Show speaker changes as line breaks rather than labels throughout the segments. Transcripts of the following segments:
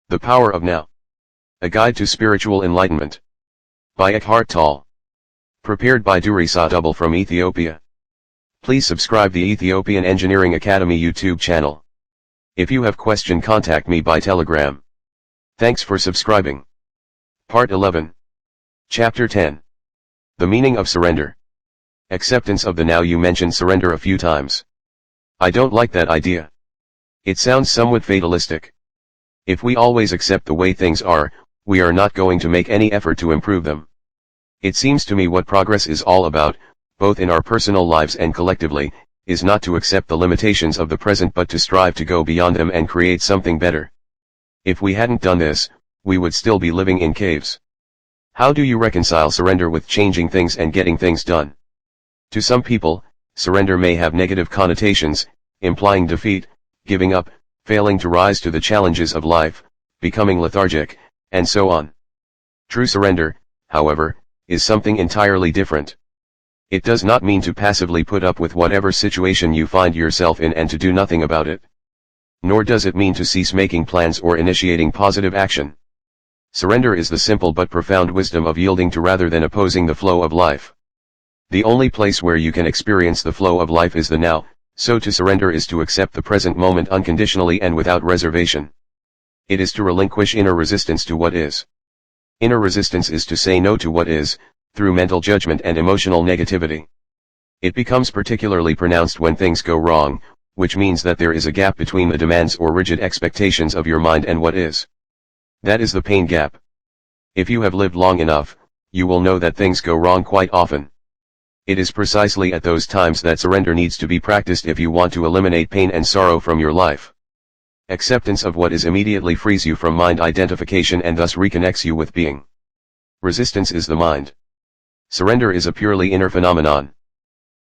The Power of Now. A Guide to Spiritual Enlightenment. By Eckhart Tolle. Prepared by Durisa Double from Ethiopia. Please subscribe the Ethiopian Engineering Academy YouTube channel. If you have question, contact me by Telegram. Thanks for subscribing. Part 11. Chapter 10. The Meaning of Surrender. Acceptance of the now. You mentioned surrender a few times. I don't like that idea. It sounds somewhat fatalistic. If we always accept the way things are, we are not going to make any effort to improve them. It seems to me what progress is all about, both in our personal lives and collectively, is not to accept the limitations of the present but to strive to go beyond them and create something better. If we hadn't done this, we would still be living in caves. How do you reconcile surrender with changing things and getting things done? To some people, surrender may have negative connotations, implying defeat, giving up, failing to rise to the challenges of life, becoming lethargic, and so on. True surrender, however, is something entirely different. It does not mean to passively put up with whatever situation you find yourself in and to do nothing about it. Nor does it mean to cease making plans or initiating positive action. Surrender is the simple but profound wisdom of yielding to rather than opposing the flow of life. The only place where you can experience the flow of life is the now, so to surrender is to accept the present moment unconditionally and without reservation. It is to relinquish inner resistance to what is. Inner resistance is to say no to what is, through mental judgment and emotional negativity. It becomes particularly pronounced when things go wrong, which means that there is a gap between the demands or rigid expectations of your mind and what is. That is the pain gap. If you have lived long enough, you will know that things go wrong quite often. It is precisely at those times that surrender needs to be practiced if you want to eliminate pain and sorrow from your life. Acceptance of what is immediately frees you from mind identification and thus reconnects you with being. Resistance is the mind. Surrender is a purely inner phenomenon.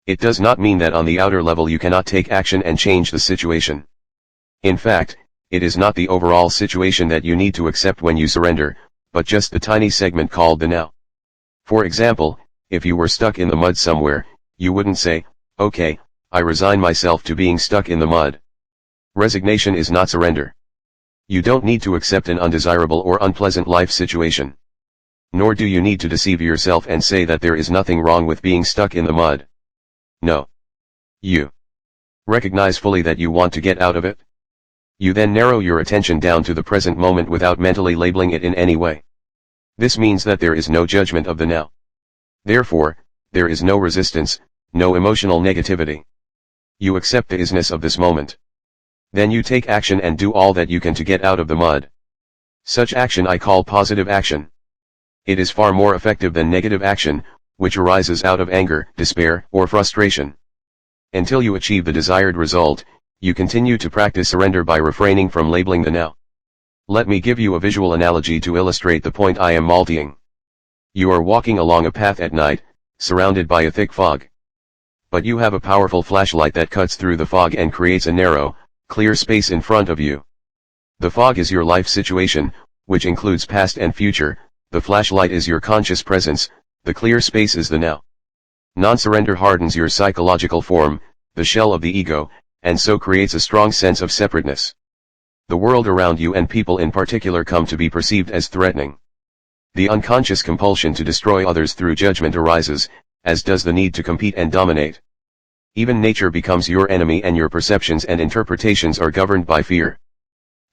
It does not mean that on the outer level you cannot take action and change the situation. In fact, it is not the overall situation that you need to accept when you surrender, but just the tiny segment called the now. For example, if you were stuck in the mud somewhere, you wouldn't say, "Okay, I resign myself to being stuck in the mud." Resignation is not surrender. You don't need to accept an undesirable or unpleasant life situation. Nor do you need to deceive yourself and say that there is nothing wrong with being stuck in the mud. No. You recognize fully that you want to get out of it. You then narrow your attention down to the present moment without mentally labeling it in any way. This means that there is no judgment of the now. Therefore, there is no resistance, no emotional negativity. You accept the isness of this moment. Then you take action and do all that you can to get out of the mud. Such action I call positive action. It is far more effective than negative action, which arises out of anger, despair, or frustration. Until you achieve the desired result, you continue to practice surrender by refraining from labeling the now. Let me give you a visual analogy to illustrate the point I am making. You are walking along a path at night, surrounded by a thick fog. But you have a powerful flashlight that cuts through the fog and creates a narrow, clear space in front of you. The fog is your life situation, which includes past and future. The flashlight is your conscious presence, the clear space is the now. Non-surrender hardens your psychological form, the shell of the ego, and so creates a strong sense of separateness. The world around you and people in particular come to be perceived as threatening. The unconscious compulsion to destroy others through judgment arises, as does the need to compete and dominate. Even nature becomes your enemy and your perceptions and interpretations are governed by fear.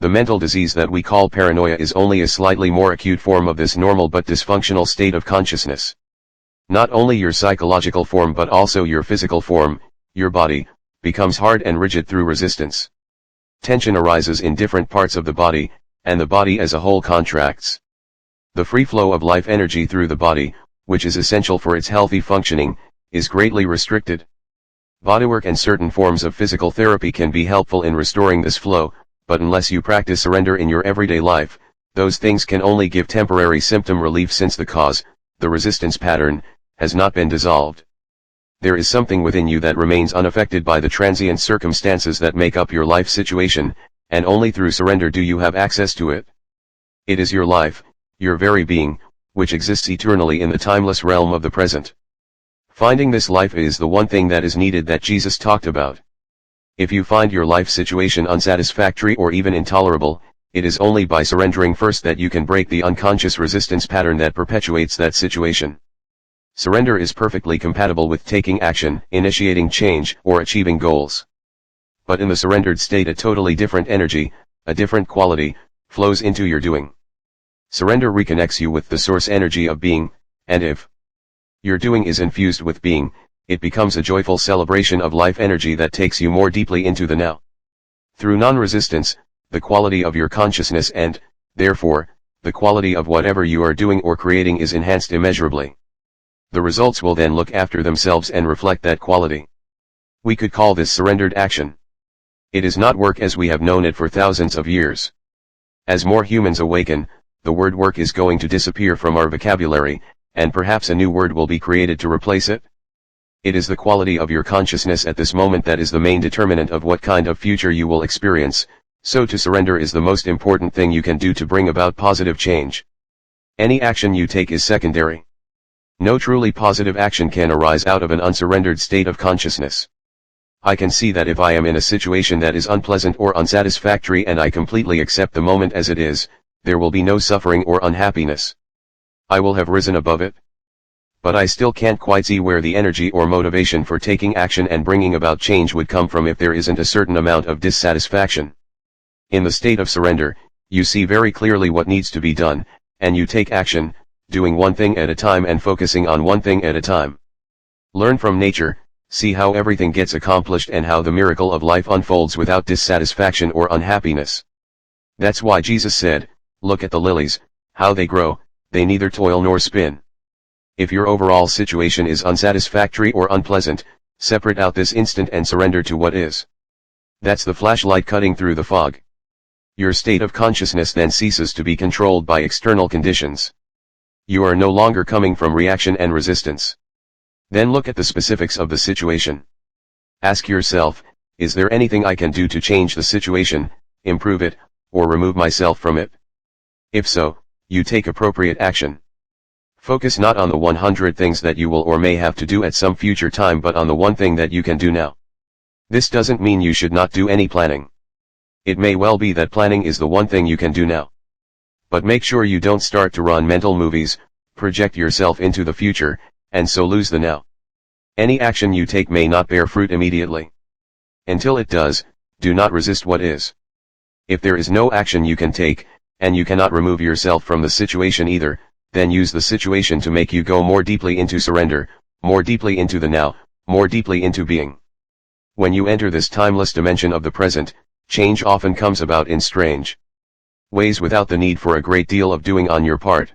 The mental disease that we call paranoia is only a slightly more acute form of this normal but dysfunctional state of consciousness. Not only your psychological form but also your physical form, your body, becomes hard and rigid through resistance. Tension arises in different parts of the body, and the body as a whole contracts. The free flow of life energy through the body, which is essential for its healthy functioning, is greatly restricted. Bodywork and certain forms of physical therapy can be helpful in restoring this flow, but unless you practice surrender in your everyday life, those things can only give temporary symptom relief since the cause, the resistance pattern, has not been dissolved. There is something within you that remains unaffected by the transient circumstances that make up your life situation, and only through surrender do you have access to it. It is your life, your very being, which exists eternally in the timeless realm of the present. Finding this life is the one thing that is needed that Jesus talked about. If you find your life situation unsatisfactory or even intolerable, it is only by surrendering first that you can break the unconscious resistance pattern that perpetuates that situation. Surrender is perfectly compatible with taking action, initiating change, or achieving goals. But in the surrendered state, a totally different energy, a different quality, flows into your doing. Surrender reconnects you with the source energy of being, and if your doing is infused with being, it becomes a joyful celebration of life energy that takes you more deeply into the now. Through non-resistance, the quality of your consciousness and, therefore, the quality of whatever you are doing or creating is enhanced immeasurably. The results will then look after themselves and reflect that quality. We could call this surrendered action. It is not work as we have known it for thousands of years. As more humans awaken, the word work is going to disappear from our vocabulary, and perhaps a new word will be created to replace it. It is the quality of your consciousness at this moment that is the main determinant of what kind of future you will experience, so to surrender is the most important thing you can do to bring about positive change. Any action you take is secondary. No truly positive action can arise out of an unsurrendered state of consciousness. I can see that if I am in a situation that is unpleasant or unsatisfactory and I completely accept the moment as it is, there will be no suffering or unhappiness. I will have risen above it. But I still can't quite see where the energy or motivation for taking action and bringing about change would come from if there isn't a certain amount of dissatisfaction. In the state of surrender, you see very clearly what needs to be done, and you take action, doing one thing at a time and focusing on one thing at a time. Learn from nature, see how everything gets accomplished and how the miracle of life unfolds without dissatisfaction or unhappiness. That's why Jesus said, "Look at the lilies, how they grow, they neither toil nor spin." If your overall situation is unsatisfactory or unpleasant, separate out this instant and surrender to what is. That's the flashlight cutting through the fog. Your state of consciousness then ceases to be controlled by external conditions. You are no longer coming from reaction and resistance. Then look at the specifics of the situation. Ask yourself, is there anything I can do to change the situation, improve it, or remove myself from it? If so, you take appropriate action. Focus not on the 100 things that you will or may have to do at some future time but on the one thing that you can do now. This doesn't mean you should not do any planning. It may well be that planning is the one thing you can do now. But make sure you don't start to run mental movies, project yourself into the future, and so lose the now. Any action you take may not bear fruit immediately. Until it does, do not resist what is. If there is no action you can take, and you cannot remove yourself from the situation either, then use the situation to make you go more deeply into surrender, more deeply into the now, more deeply into being. When you enter this timeless dimension of the present, change often comes about in strange ways without the need for a great deal of doing on your part.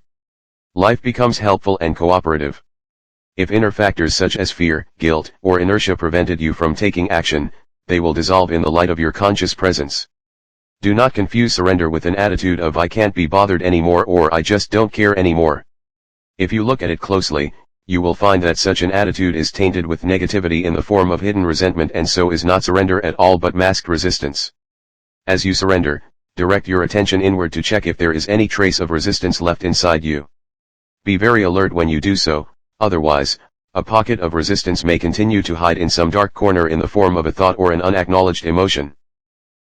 Life becomes helpful and cooperative. If inner factors such as fear, guilt, or inertia prevented you from taking action, they will dissolve in the light of your conscious presence. Do not confuse surrender with an attitude of "I can't be bothered anymore" or "I just don't care anymore." If you look at it closely, you will find that such an attitude is tainted with negativity in the form of hidden resentment and so is not surrender at all but masked resistance. As you surrender, direct your attention inward to check if there is any trace of resistance left inside you. Be very alert when you do so, otherwise, a pocket of resistance may continue to hide in some dark corner in the form of a thought or an unacknowledged emotion.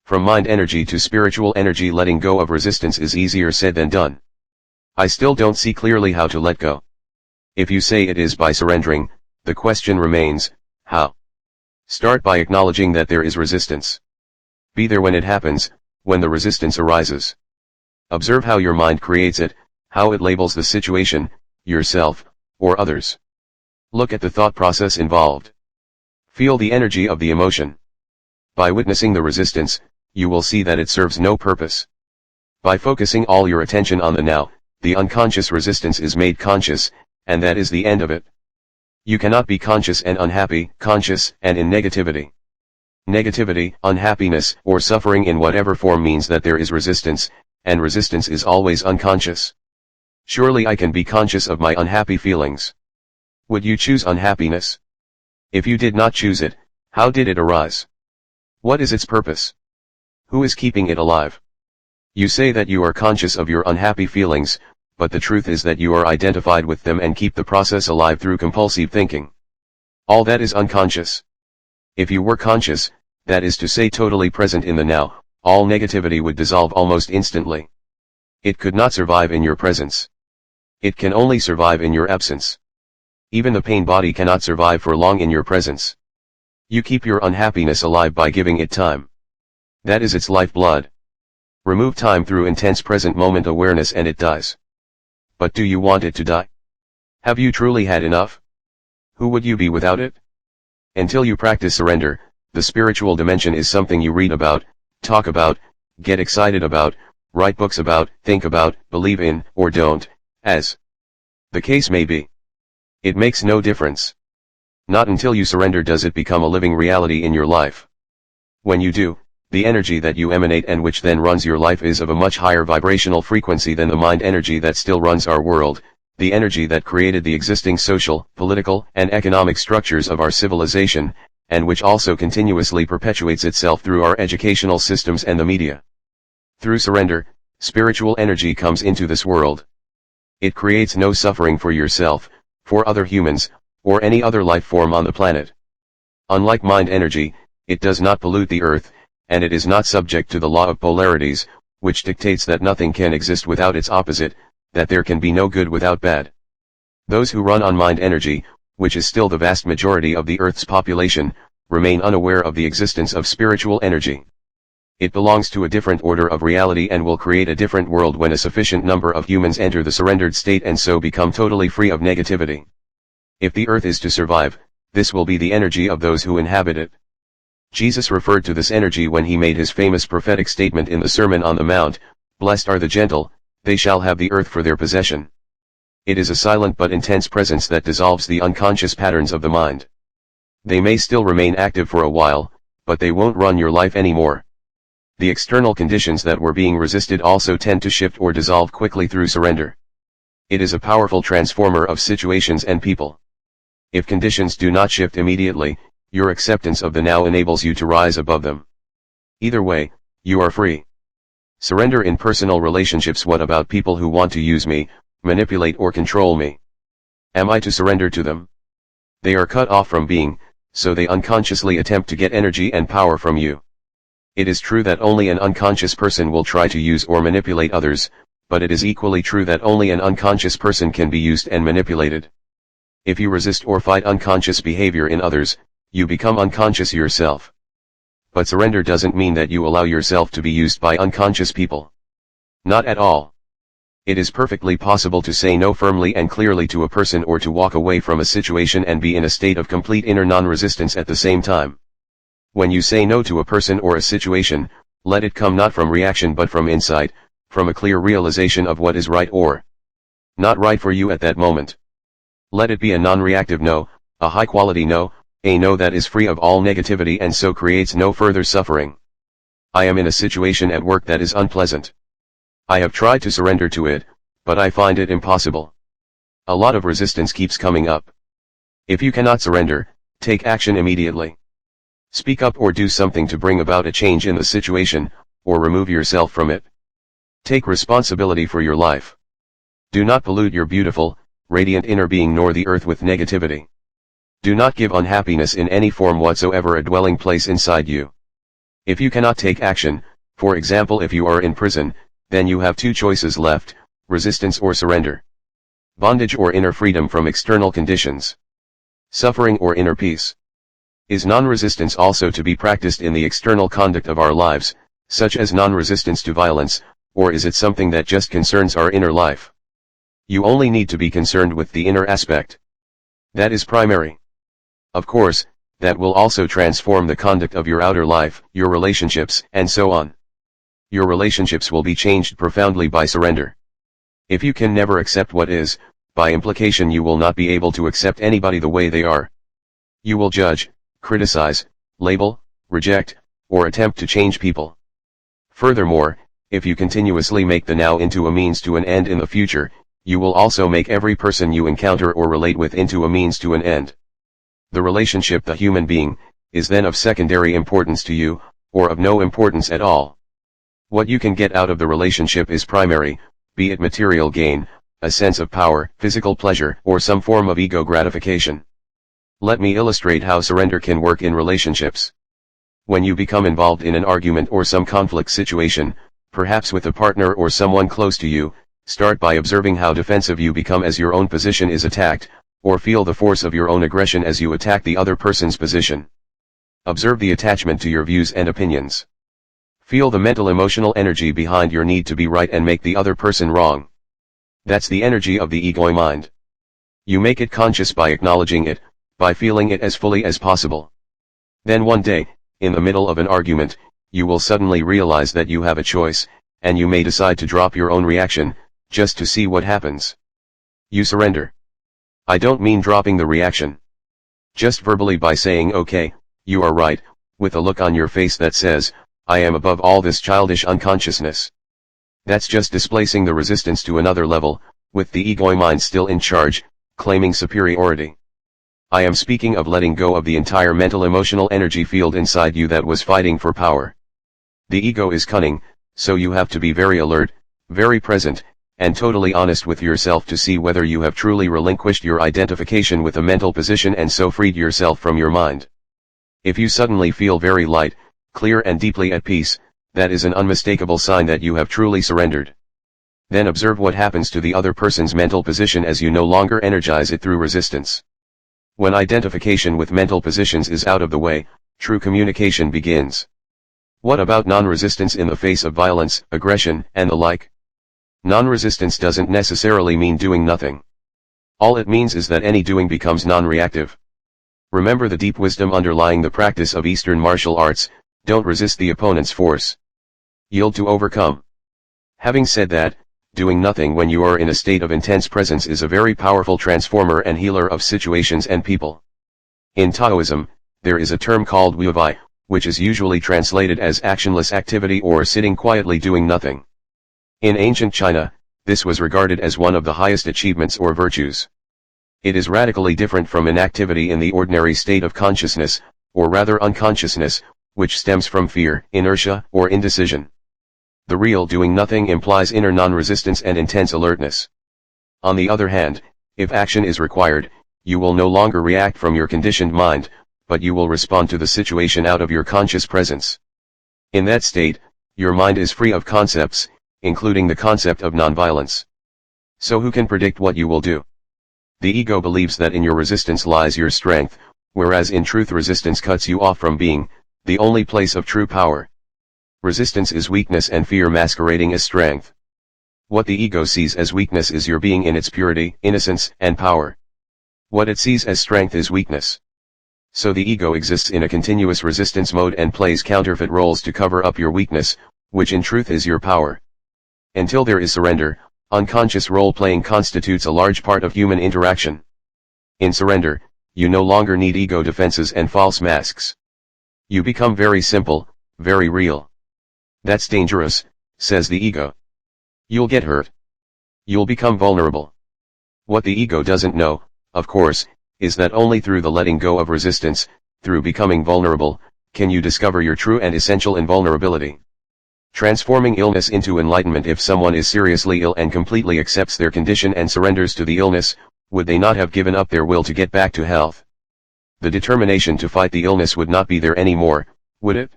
From mind energy to spiritual energy, letting go of resistance is easier said than done. I still don't see clearly how to let go. If you say it is by surrendering, the question remains, how? Start by acknowledging that there is resistance. Be there when it happens, when the resistance arises. Observe how your mind creates it, how it labels the situation, yourself, or others. Look at the thought process involved. Feel the energy of the emotion. By witnessing the resistance, you will see that it serves no purpose. By focusing all your attention on the now, the unconscious resistance is made conscious, and that is the end of it. You cannot be conscious and unhappy, conscious and in negativity. Negativity, unhappiness, or suffering in whatever form means that there is resistance, and resistance is always unconscious. Surely I can be conscious of my unhappy feelings. Would you choose unhappiness? If you did not choose it, how did it arise? What is its purpose? Who is keeping it alive? You say that you are conscious of your unhappy feelings, but the truth is that you are identified with them and keep the process alive through compulsive thinking. All that is unconscious. If you were conscious, that is to say totally present in the now, all negativity would dissolve almost instantly. It could not survive in your presence. It can only survive in your absence. Even the pain body cannot survive for long in your presence. You keep your unhappiness alive by giving it time. That is its lifeblood. Remove time through intense present moment awareness and it dies. But do you want it to die? Have you truly had enough? Who would you be without it? Until you practice surrender, the spiritual dimension is something you read about, talk about, get excited about, write books about, think about, believe in, or don't, as the case may be. It makes no difference. Not until you surrender does it become a living reality in your life. When you do, the energy that you emanate and which then runs your life is of a much higher vibrational frequency than the mind energy that still runs our world, the energy that created the existing social, political, and economic structures of our civilization, and which also continuously perpetuates itself through our educational systems and the media. Through surrender, spiritual energy comes into this world. It creates no suffering for yourself, for other humans, or any other life form on the planet. Unlike mind energy, it does not pollute the earth, and it is not subject to the law of polarities, which dictates that nothing can exist without its opposite, that there can be no good without bad. Those who run on mind energy, which is still the vast majority of the earth's population, remain unaware of the existence of spiritual energy. It belongs to a different order of reality and will create a different world when a sufficient number of humans enter the surrendered state and so become totally free of negativity. If the earth is to survive, this will be the energy of those who inhabit it. Jesus referred to this energy when he made his famous prophetic statement in the Sermon on the Mount, "Blessed are the gentle, they shall have the earth for their possession." It is a silent but intense presence that dissolves the unconscious patterns of the mind. They may still remain active for a while, but they won't run your life anymore. The external conditions that were being resisted also tend to shift or dissolve quickly through surrender. It is a powerful transformer of situations and people. If conditions do not shift immediately, your acceptance of the now enables you to rise above them. Either way, you are free. Surrender in personal relationships. What about people who want to use me, manipulate or control me? Am I to surrender to them? They are cut off from being, so they unconsciously attempt to get energy and power from you. It is true that only an unconscious person will try to use or manipulate others, but it is equally true that only an unconscious person can be used and manipulated. If you resist or fight unconscious behavior in others, you become unconscious yourself. But surrender doesn't mean that you allow yourself to be used by unconscious people. Not at all. It is perfectly possible to say no firmly and clearly to a person or to walk away from a situation and be in a state of complete inner non-resistance at the same time. When you say no to a person or a situation, let it come not from reaction but from insight, from a clear realization of what is right or not right for you at that moment. Let it be a non-reactive no, a high-quality no, a no that is free of all negativity and so creates no further suffering. I am in a situation at work that is unpleasant. I have tried to surrender to it, but I find it impossible. A lot of resistance keeps coming up. If you cannot surrender, take action immediately. Speak up or do something to bring about a change in the situation, or remove yourself from it. Take responsibility for your life. Do not pollute your beautiful, radiant inner being nor the earth with negativity. Do not give unhappiness in any form whatsoever a dwelling place inside you. If you cannot take action, for example if you are in prison, then you have two choices left, resistance or surrender. Bondage or inner freedom from external conditions. Suffering or inner peace. Is non-resistance also to be practiced in the external conduct of our lives, such as non-resistance to violence, or is it something that just concerns our inner life? You only need to be concerned with the inner aspect. That is primary. Of course, that will also transform the conduct of your outer life, your relationships, and so on. Your relationships will be changed profoundly by surrender. If you can never accept what is, by implication you will not be able to accept anybody the way they are. You will judge, criticize, label, reject, or attempt to change people. Furthermore, if you continuously make the now into a means to an end in the future, you will also make every person you encounter or relate with into a means to an end. The relationship, the human being, is then of secondary importance to you, or of no importance at all. What you can get out of the relationship is primary, be it material gain, a sense of power, physical pleasure, or some form of ego gratification. Let me illustrate how surrender can work in relationships. When you become involved in an argument or some conflict situation, perhaps with a partner or someone close to you, start by observing how defensive you become as your own position is attacked, or feel the force of your own aggression as you attack the other person's position. Observe the attachment to your views and opinions. Feel the mental emotional energy behind your need to be right and make the other person wrong. That's the energy of the ego mind. You make it conscious by acknowledging it, by feeling it as fully as possible. Then one day, in the middle of an argument, you will suddenly realize that you have a choice, and you may decide to drop your own reaction, just to see what happens. You surrender. I don't mean dropping the reaction. Just verbally by saying okay, you are right, with a look on your face that says, I am above all this childish unconsciousness. That's just displacing the resistance to another level, with the ego mind still in charge, claiming superiority. I am speaking of letting go of the entire mental emotional energy field inside you that was fighting for power. The ego is cunning, so you have to be very alert, very present, and totally honest with yourself to see whether you have truly relinquished your identification with a mental position and so freed yourself from your mind. If you suddenly feel very light, clear and deeply at peace, that is an unmistakable sign that you have truly surrendered. Then observe what happens to the other person's mental position as you no longer energize it through resistance. When identification with mental positions is out of the way, true communication begins. What about non-resistance in the face of violence, aggression, and the like? Non-resistance doesn't necessarily mean doing nothing. All it means is that any doing becomes non-reactive. Remember the deep wisdom underlying the practice of Eastern martial arts: don't resist the opponent's force. Yield to overcome. Having said that, doing nothing when you are in a state of intense presence is a very powerful transformer and healer of situations and people. In Taoism, there is a term called wu wei, which is usually translated as actionless activity or sitting quietly doing nothing. In ancient China, this was regarded as one of the highest achievements or virtues. It is radically different from inactivity in the ordinary state of consciousness, or rather unconsciousness, which stems from fear, inertia, or indecision. The real doing nothing implies inner non-resistance and intense alertness. On the other hand, if action is required, you will no longer react from your conditioned mind, but you will respond to the situation out of your conscious presence. In that state, your mind is free of concepts, including the concept of nonviolence. So who can predict what you will do? The ego believes that in your resistance lies your strength, whereas in truth resistance cuts you off from being the only place of true power. Resistance is weakness and fear masquerading as strength. What the ego sees as weakness is your being in its purity, innocence, and power. What it sees as strength is weakness. So the ego exists in a continuous resistance mode and plays counterfeit roles to cover up your weakness, which in truth is your power. Until there is surrender, unconscious role-playing constitutes a large part of human interaction. In surrender, you no longer need ego defenses and false masks. You become very simple, very real. That's dangerous, says the ego. You'll get hurt. You'll become vulnerable. What the ego doesn't know, of course, is that only through the letting go of resistance, through becoming vulnerable, can you discover your true and essential invulnerability. Transforming illness into enlightenment. If someone is seriously ill and completely accepts their condition and surrenders to the illness, would they not have given up their will to get back to health? The determination to fight the illness would not be there anymore, would it?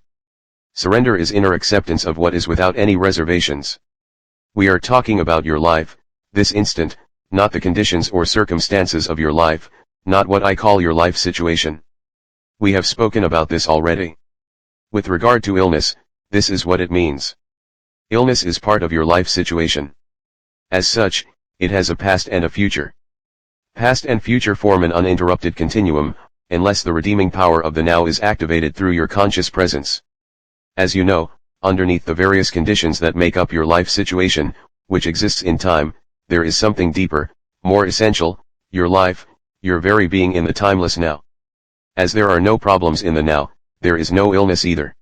Surrender is inner acceptance of what is without any reservations. We are talking about your life, this instant, not the conditions or circumstances of your life, not what I call your life situation. We have spoken about this already. With regard to illness, this is what it means. Illness is part of your life situation. As such, it has a past and a future. Past and future form an uninterrupted continuum, unless the redeeming power of the now is activated through your conscious presence. As you know, underneath the various conditions that make up your life situation, which exists in time, there is something deeper, more essential, your life, your very being in the timeless now. As there are no problems in the now, there is no illness either.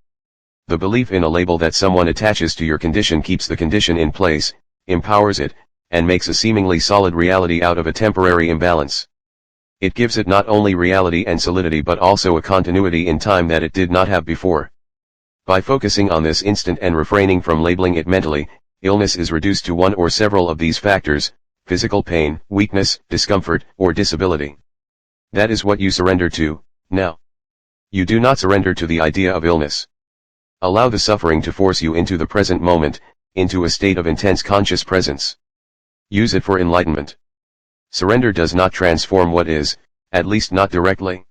The belief in a label that someone attaches to your condition keeps the condition in place, empowers it, and makes a seemingly solid reality out of a temporary imbalance. It gives it not only reality and solidity but also a continuity in time that it did not have before. By focusing on this instant and refraining from labeling it mentally, illness is reduced to one or several of these factors: physical pain, weakness, discomfort, or disability. That is what you surrender to, now. You do not surrender to the idea of illness. Allow the suffering to force you into the present moment, into a state of intense conscious presence. Use it for enlightenment. Surrender does not transform what is, at least not directly.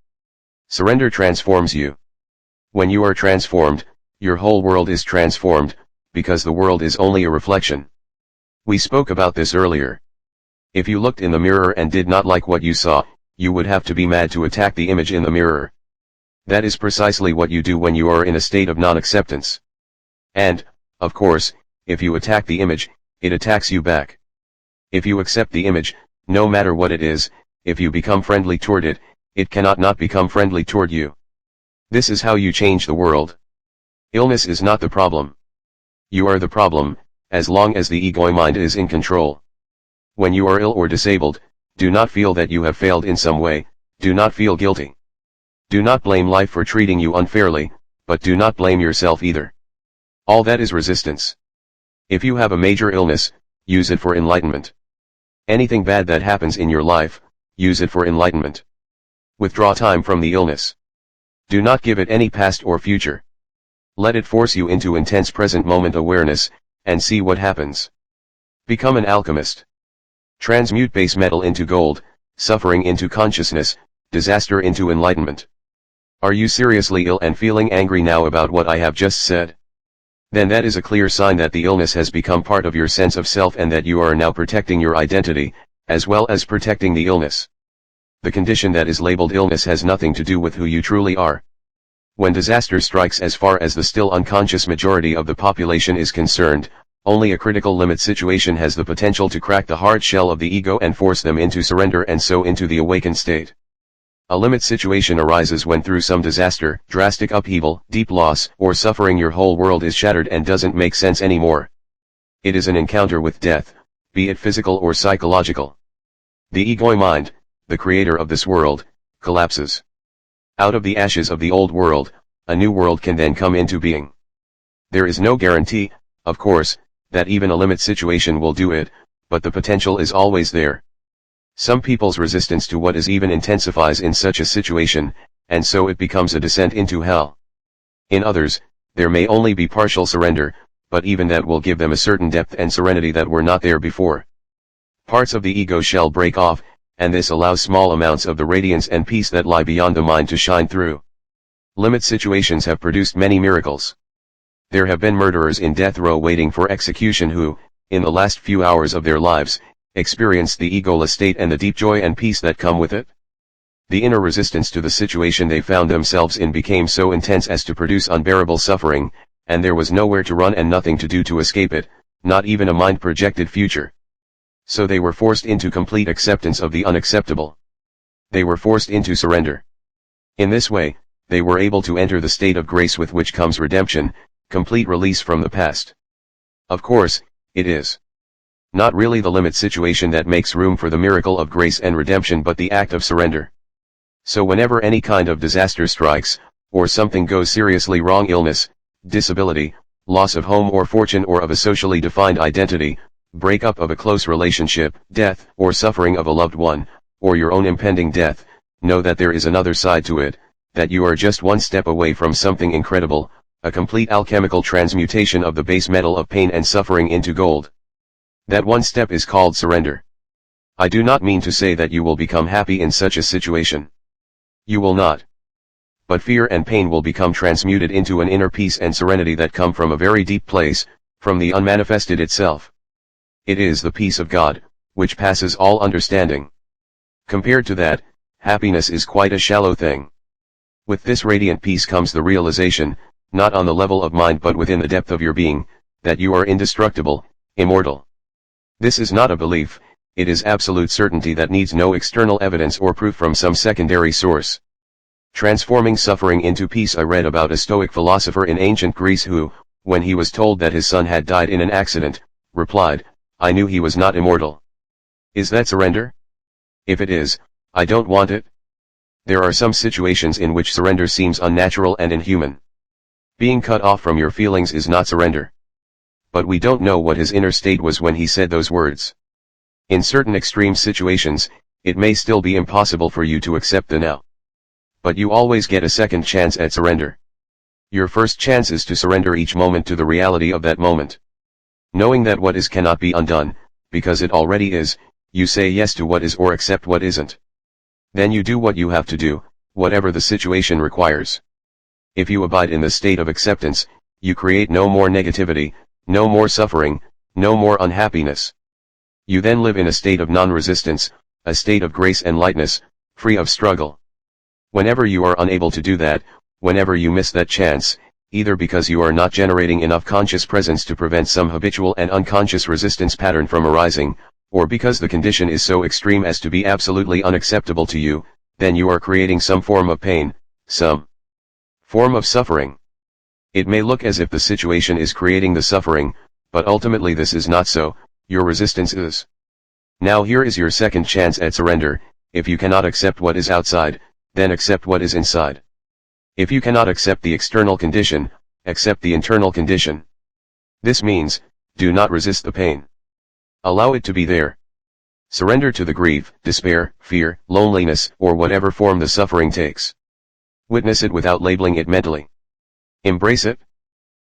Surrender transforms you. When you are transformed, your whole world is transformed, because the world is only a reflection. We spoke about this earlier. If you looked in the mirror and did not like what you saw, you would have to be mad to attack the image in the mirror. That is precisely what you do when you are in a state of non-acceptance. And, of course, if you attack the image, it attacks you back. If you accept the image, no matter what it is, if you become friendly toward it, it cannot not become friendly toward you. This is how you change the world. Illness is not the problem. You are the problem, as long as the ego mind is in control. When you are ill or disabled, do not feel that you have failed in some way, do not feel guilty. Do not blame life for treating you unfairly, but do not blame yourself either. All that is resistance. If you have a major illness, use it for enlightenment. Anything bad that happens in your life, use it for enlightenment. Withdraw time from the illness. Do not give it any past or future. Let it force you into intense present moment awareness, and see what happens. Become an alchemist. Transmute base metal into gold, suffering into consciousness, disaster into enlightenment. Are you seriously ill and feeling angry now about what I have just said? Then that is a clear sign that the illness has become part of your sense of self and that you are now protecting your identity, as well as protecting the illness. The condition that is labeled illness has nothing to do with who you truly are. When disaster strikes as far as the still unconscious majority of the population is concerned, only a critical limit situation has the potential to crack the hard shell of the ego and force them into surrender and so into the awakened state. A limit situation arises when through some disaster, drastic upheaval, deep loss, or suffering your whole world is shattered and doesn't make sense anymore. It is an encounter with death, be it physical or psychological. The ego mind, the creator of this world, collapses. Out of the ashes of the old world, a new world can then come into being. There is no guarantee, of course, that even a limit situation will do it, but the potential is always there. Some people's resistance to what is even intensifies in such a situation, and so it becomes a descent into hell. In others, there may only be partial surrender, but even that will give them a certain depth and serenity that were not there before. Parts of the ego shell break off, and this allows small amounts of the radiance and peace that lie beyond the mind to shine through. Limit situations have produced many miracles. There have been murderers in death row waiting for execution who, in the last few hours of their lives, experienced the egoless state and the deep joy and peace that come with it. The inner resistance to the situation they found themselves in became so intense as to produce unbearable suffering, and there was nowhere to run and nothing to do to escape it, not even a mind-projected future. So they were forced into complete acceptance of the unacceptable. They were forced into surrender. In this way, they were able to enter the state of grace with which comes redemption, complete release from the past. Of course, it is not really the limit situation that makes room for the miracle of grace and redemption but the act of surrender. So whenever any kind of disaster strikes, or something goes seriously wrong, illness, disability, loss of home or fortune or of a socially defined identity, breakup of a close relationship, death or suffering of a loved one, or your own impending death, know that there is another side to it, that you are just one step away from something incredible, a complete alchemical transmutation of the base metal of pain and suffering into gold. That one step is called surrender. I do not mean to say that you will become happy in such a situation. You will not. But fear and pain will become transmuted into an inner peace and serenity that come from a very deep place, from the unmanifested itself. It is the peace of God, which passes all understanding. Compared to that, happiness is quite a shallow thing. With this radiant peace comes the realization, not on the level of mind but within the depth of your being, that you are indestructible, immortal. This is not a belief, it is absolute certainty that needs no external evidence or proof from some secondary source. Transforming suffering into peace. I read about a Stoic philosopher in ancient Greece who, when he was told that his son had died in an accident, replied, "I knew he was not immortal." Is that surrender? If it is, I don't want it. There are some situations in which surrender seems unnatural and inhuman. Being cut off from your feelings is not surrender. But we don't know what his inner state was when he said those words. In certain extreme situations, it may still be impossible for you to accept the now. But you always get a second chance at surrender. Your first chance is to surrender each moment to the reality of that moment. Knowing that what is cannot be undone, because it already is, you say yes to what is or accept what isn't. Then you do what you have to do, whatever the situation requires. If you abide in the state of acceptance, you create no more negativity, no more suffering, no more unhappiness. You then live in a state of non-resistance, a state of grace and lightness, free of struggle. Whenever you are unable to do that, whenever you miss that chance, either because you are not generating enough conscious presence to prevent some habitual and unconscious resistance pattern from arising, or because the condition is so extreme as to be absolutely unacceptable to you, then you are creating some form of pain, some form of suffering. It may look as if the situation is creating the suffering, but ultimately this is not so, your resistance is. Now here is your second chance at surrender. If you cannot accept what is outside, then accept what is inside. If you cannot accept the external condition, accept the internal condition. This means, do not resist the pain. Allow it to be there. Surrender to the grief, despair, fear, loneliness, or whatever form the suffering takes. Witness it without labeling it mentally. Embrace it.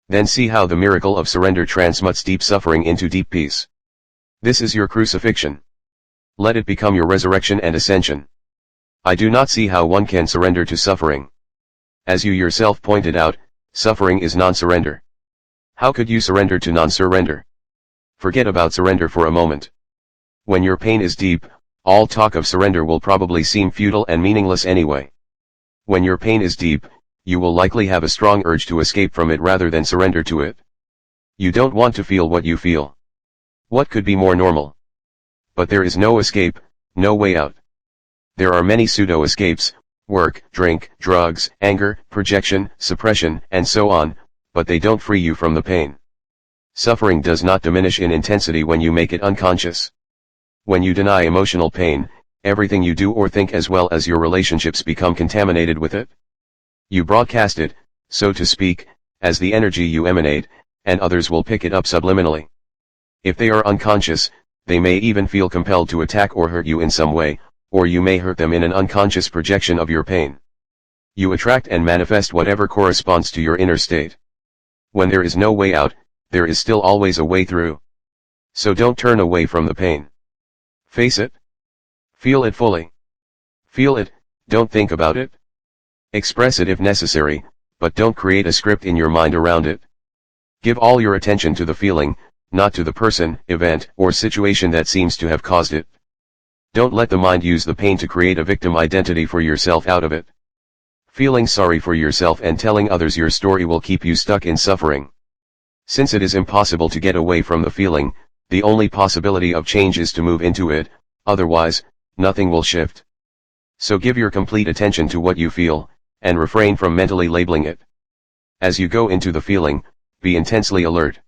Then see how the miracle of surrender transmutes deep suffering into deep peace. This is your crucifixion. Let it become your resurrection and ascension. I do not see how one can surrender to suffering. As you yourself pointed out, suffering is non-surrender. How could you surrender to non-surrender? Forget about surrender for a moment. When your pain is deep, all talk of surrender will probably seem futile and meaningless anyway. When your pain is deep, you will likely have a strong urge to escape from it rather than surrender to it. You don't want to feel what you feel. What could be more normal? But there is no escape, no way out. There are many pseudo-escapes, work, drink, drugs, anger, projection, suppression, and so on, but they don't free you from the pain. Suffering does not diminish in intensity when you make it unconscious. When you deny emotional pain, everything you do or think as well as your relationships become contaminated with it. You broadcast it, so to speak, as the energy you emanate, and others will pick it up subliminally. If they are unconscious, they may even feel compelled to attack or hurt you in some way, or you may hurt them in an unconscious projection of your pain. You attract and manifest whatever corresponds to your inner state. When there is no way out, there is still always a way through. So don't turn away from the pain. Face it. Feel it fully. Feel it, don't think about it. Express it if necessary, but don't create a script in your mind around it. Give all your attention to the feeling, not to the person, event, or situation that seems to have caused it. Don't let the mind use the pain to create a victim identity for yourself out of it. Feeling sorry for yourself and telling others your story will keep you stuck in suffering. Since it is impossible to get away from the feeling, the only possibility of change is to move into it, otherwise, nothing will shift. So give your complete attention to what you feel, and refrain from mentally labeling it. As you go into the feeling, be intensely alert.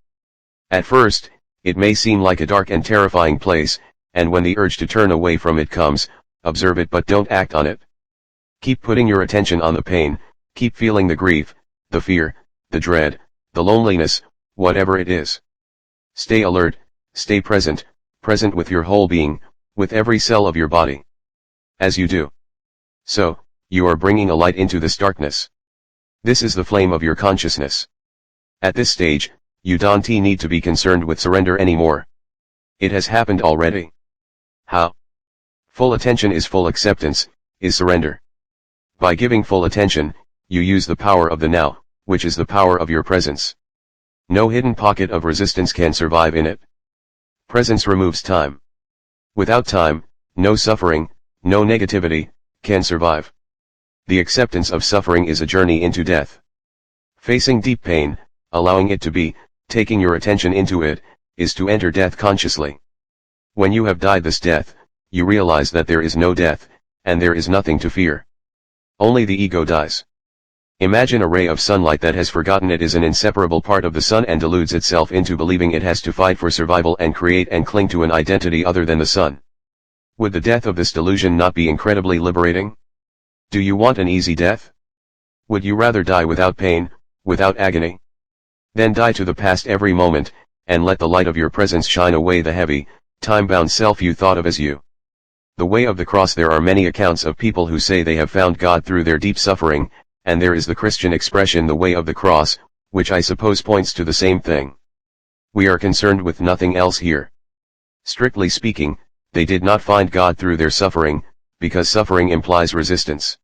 At first, it may seem like a dark and terrifying place, and when the urge to turn away from it comes, observe it but don't act on it. Keep putting your attention on the pain, keep feeling the grief, the fear, the dread, the loneliness, whatever it is. Stay alert, stay present, present with your whole being, with every cell of your body. As you do so, you are bringing a light into this darkness. This is the flame of your consciousness. At this stage, you don't need to be concerned with surrender anymore. It has happened already. How? Full attention is full acceptance, is surrender. By giving full attention, you use the power of the now, which is the power of your presence. No hidden pocket of resistance can survive in it. Presence removes time. Without time, no suffering, no negativity, can survive. The acceptance of suffering is a journey into death. Facing deep pain, allowing it to be, taking your attention into it, is to enter death consciously. When you have died this death, you realize that there is no death, and there is nothing to fear. Only the ego dies. Imagine a ray of sunlight that has forgotten it is an inseparable part of the sun and deludes itself into believing it has to fight for survival and create and cling to an identity other than the sun. Would the death of this delusion not be incredibly liberating? Do you want an easy death? Would you rather die without pain, without agony? Then die to the past every moment, and let the light of your presence shine away the heavy, time-bound self you thought of as you. The way of the cross. There are many accounts of people who say they have found God through their deep suffering, and there is the Christian expression the way of the cross, which I suppose points to the same thing. We are concerned with nothing else here. Strictly speaking, they did not find God through their suffering, because suffering implies resistance.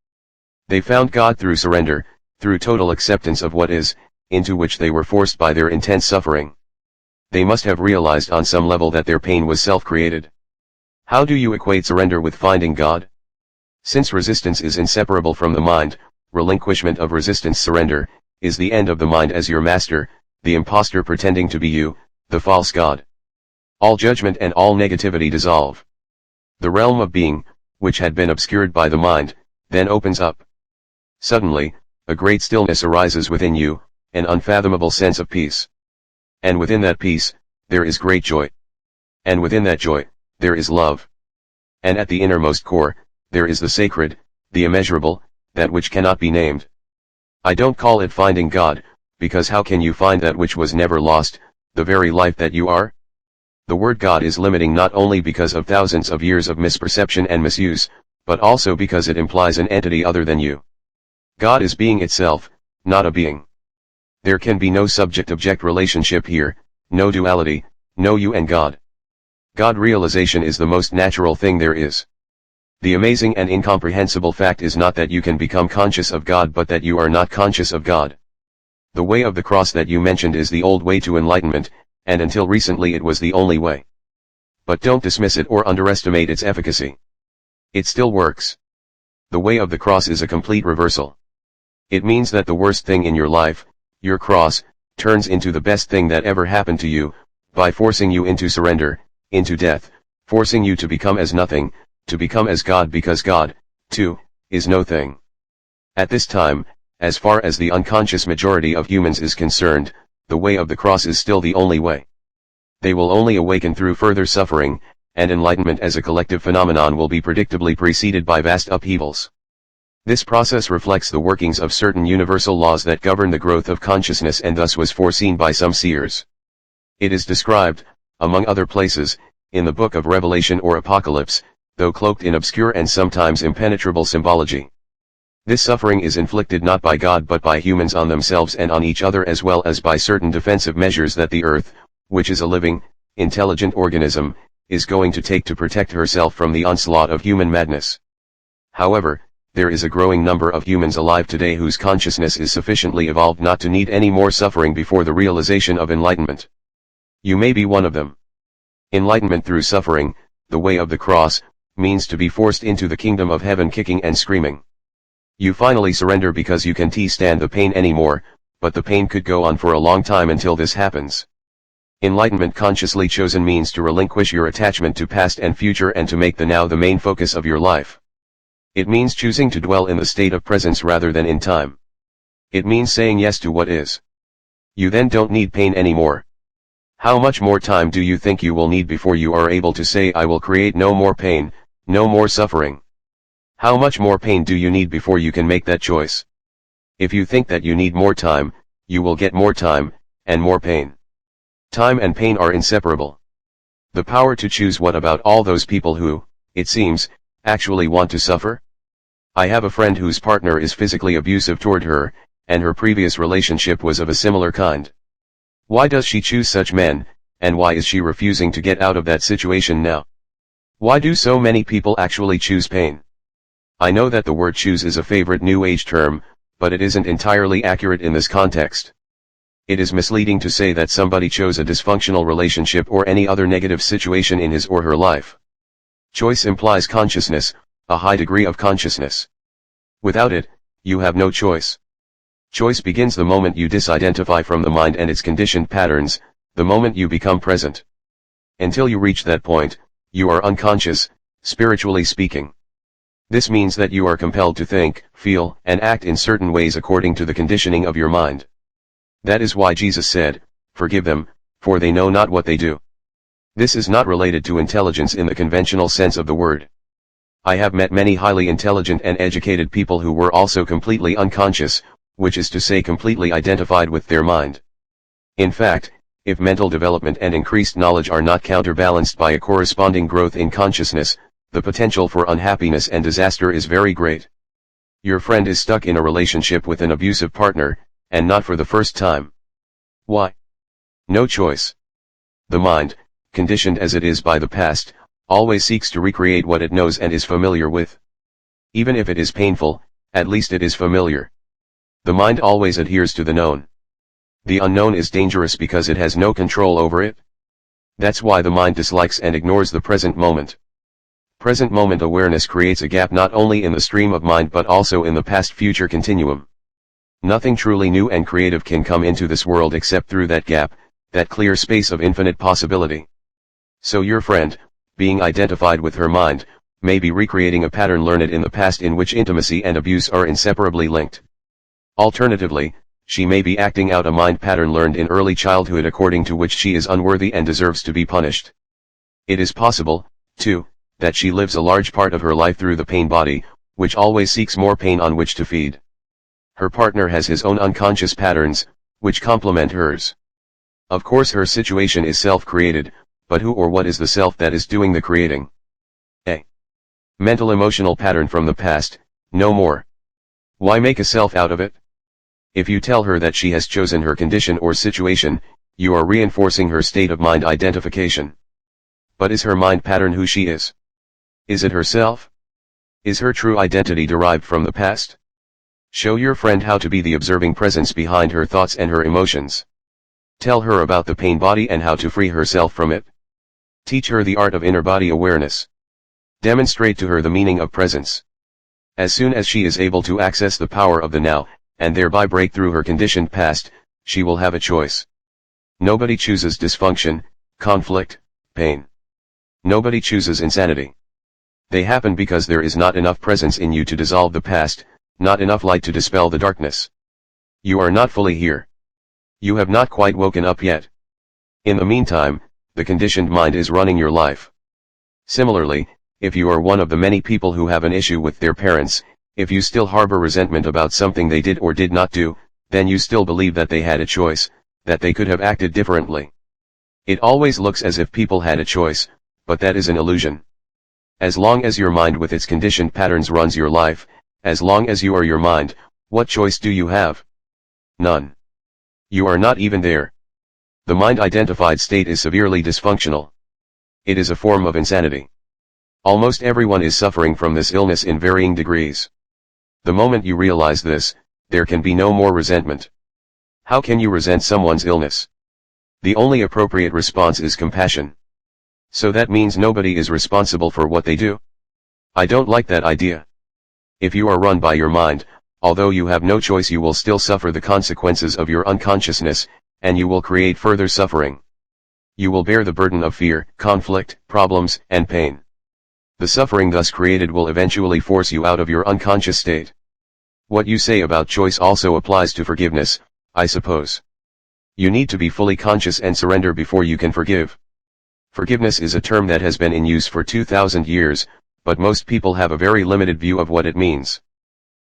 They found God through surrender, through total acceptance of what is, into which they were forced by their intense suffering. They must have realized on some level that their pain was self-created. How do you equate surrender with finding God? Since resistance is inseparable from the mind, relinquishment of resistance, surrender, is the end of the mind as your master, the impostor pretending to be you, the false God. All judgment and all negativity dissolve. The realm of being, which had been obscured by the mind, then opens up. Suddenly, a great stillness arises within you, an unfathomable sense of peace. And within that peace, there is great joy. And within that joy, there is love. And at the innermost core, there is the sacred, the immeasurable, that which cannot be named. I don't call it finding God, because how can you find that which was never lost, the very life that you are? The word God is limiting not only because of thousands of years of misperception and misuse, but also because it implies an entity other than you. God is being itself, not a being. There can be no subject-object relationship here, no duality, no you and God. God realization is the most natural thing there is. The amazing and incomprehensible fact is not that you can become conscious of God but that you are not conscious of God. The way of the cross that you mentioned is the old way to enlightenment, and until recently it was the only way. But don't dismiss it or underestimate its efficacy. It still works. The way of the cross is a complete reversal. It means that the worst thing in your life, your cross, turns into the best thing that ever happened to you, by forcing you into surrender, into death, forcing you to become as nothing, to become as God, because God, too, is no thing. At this time, as far as the unconscious majority of humans is concerned, the way of the cross is still the only way. They will only awaken through further suffering, and enlightenment as a collective phenomenon will be predictably preceded by vast upheavals. This process reflects the workings of certain universal laws that govern the growth of consciousness and thus was foreseen by some seers. It is described, among other places, in the book of Revelation or Apocalypse, though cloaked in obscure and sometimes impenetrable symbology. This suffering is inflicted not by God but by humans on themselves and on each other, as well as by certain defensive measures that the earth, which is a living, intelligent organism, is going to take to protect herself from the onslaught of human madness. However, there is a growing number of humans alive today whose consciousness is sufficiently evolved not to need any more suffering before the realization of enlightenment. You may be one of them. Enlightenment through suffering, the way of the cross, means to be forced into the kingdom of heaven kicking and screaming. You finally surrender because you can't stand the pain anymore, but the pain could go on for a long time until this happens. Enlightenment consciously chosen means to relinquish your attachment to past and future and to make the now the main focus of your life. It means choosing to dwell in the state of presence rather than in time. It means saying yes to what is. You then don't need pain anymore. How much more time do you think you will need before you are able to say I will create no more pain, no more suffering? How much more pain do you need before you can make that choice? If you think that you need more time, you will get more time, and more pain. Time and pain are inseparable. The power to choose. What about all those people who, it seems, actually want to suffer? I have a friend whose partner is physically abusive toward her, and her previous relationship was of a similar kind. Why does she choose such men, and why is she refusing to get out of that situation now? Why do so many people actually choose pain? I know that the word choose is a favorite New Age term, but it isn't entirely accurate in this context. It is misleading to say that somebody chose a dysfunctional relationship or any other negative situation in his or her life. Choice implies consciousness, a high degree of consciousness. Without it, you have no choice. Choice begins the moment you disidentify from the mind and its conditioned patterns, the moment you become present. Until you reach that point, you are unconscious, spiritually speaking. This means that you are compelled to think, feel, and act in certain ways according to the conditioning of your mind. That is why Jesus said, "Forgive them, for they know not what they do." This is not related to intelligence in the conventional sense of the word. I have met many highly intelligent and educated people who were also completely unconscious, which is to say completely identified with their mind. In fact, if mental development and increased knowledge are not counterbalanced by a corresponding growth in consciousness, the potential for unhappiness and disaster is very great. Your friend is stuck in a relationship with an abusive partner, and not for the first time. Why? No choice. The mind, conditioned as it is by the past, always seeks to recreate what it knows and is familiar with. Even if it is painful, at least it is familiar. The mind always adheres to the known. The unknown is dangerous because it has no control over it. That's why the mind dislikes and ignores the present moment. Present moment awareness creates a gap not only in the stream of mind but also in the past-future continuum. Nothing truly new and creative can come into this world except through that gap, that clear space of infinite possibility. So your friend, being identified with her mind, may be recreating a pattern learned in the past in which intimacy and abuse are inseparably linked. Alternatively, she may be acting out a mind pattern learned in early childhood according to which she is unworthy and deserves to be punished. It is possible, too, that she lives a large part of her life through the pain body, which always seeks more pain on which to feed. Her partner has his own unconscious patterns, which complement hers. Of course her situation is self-created, but who or what is the self that is doing the creating? A mental emotional pattern from the past, no more. Why make a self out of it? If you tell her that she has chosen her condition or situation, you are reinforcing her state of mind identification. But is her mind pattern who she is? Is it herself? Is her true identity derived from the past? Show your friend how to be the observing presence behind her thoughts and her emotions. Tell her about the pain body and how to free herself from it. Teach her the art of inner body awareness. Demonstrate to her the meaning of presence. As soon as she is able to access the power of the now, and thereby break through her conditioned past, she will have a choice. Nobody chooses dysfunction, conflict, pain. Nobody chooses insanity. They happen because there is not enough presence in you to dissolve the past, not enough light to dispel the darkness. You are not fully here. You have not quite woken up yet. In the meantime, the conditioned mind is running your life. Similarly, if you are one of the many people who have an issue with their parents, if you still harbor resentment about something they did or did not do, then you still believe that they had a choice, that they could have acted differently. It always looks as if people had a choice, but that is an illusion. As long as your mind with its conditioned patterns runs your life, as long as you are your mind, what choice do you have? None. You are not even there. The mind-identified state is severely dysfunctional. It is a form of insanity. Almost everyone is suffering from this illness in varying degrees. The moment you realize this, there can be no more resentment. How can you resent someone's illness? The only appropriate response is compassion. So that means nobody is responsible for what they do? I don't like that idea. If you are run by your mind, although you have no choice, you will still suffer the consequences of your unconsciousness, and you will create further suffering. You will bear the burden of fear, conflict, problems, and pain. The suffering thus created will eventually force you out of your unconscious state. What you say about choice also applies to forgiveness, I suppose. You need to be fully conscious and surrender before you can forgive. Forgiveness is a term that has been in use for 2,000 years, but most people have a very limited view of what it means.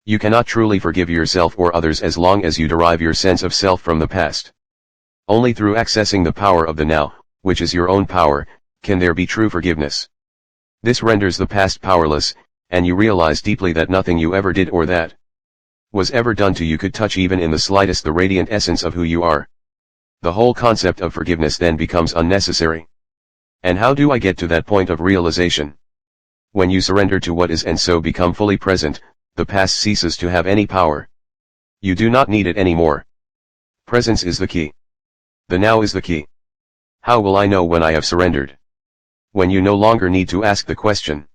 You cannot truly forgive yourself or others as long as you derive your sense of self from the past. Only through accessing the power of the now, which is your own power, can there be true forgiveness. This renders the past powerless, and you realize deeply that nothing you ever did or that was ever done to you could touch even in the slightest the radiant essence of who you are. The whole concept of forgiveness then becomes unnecessary. And how do I get to that point of realization? When you surrender to what is and so become fully present, the past ceases to have any power. You do not need it anymore. Presence is the key. The now is the key. How will I know when I have surrendered? When you no longer need to ask the question,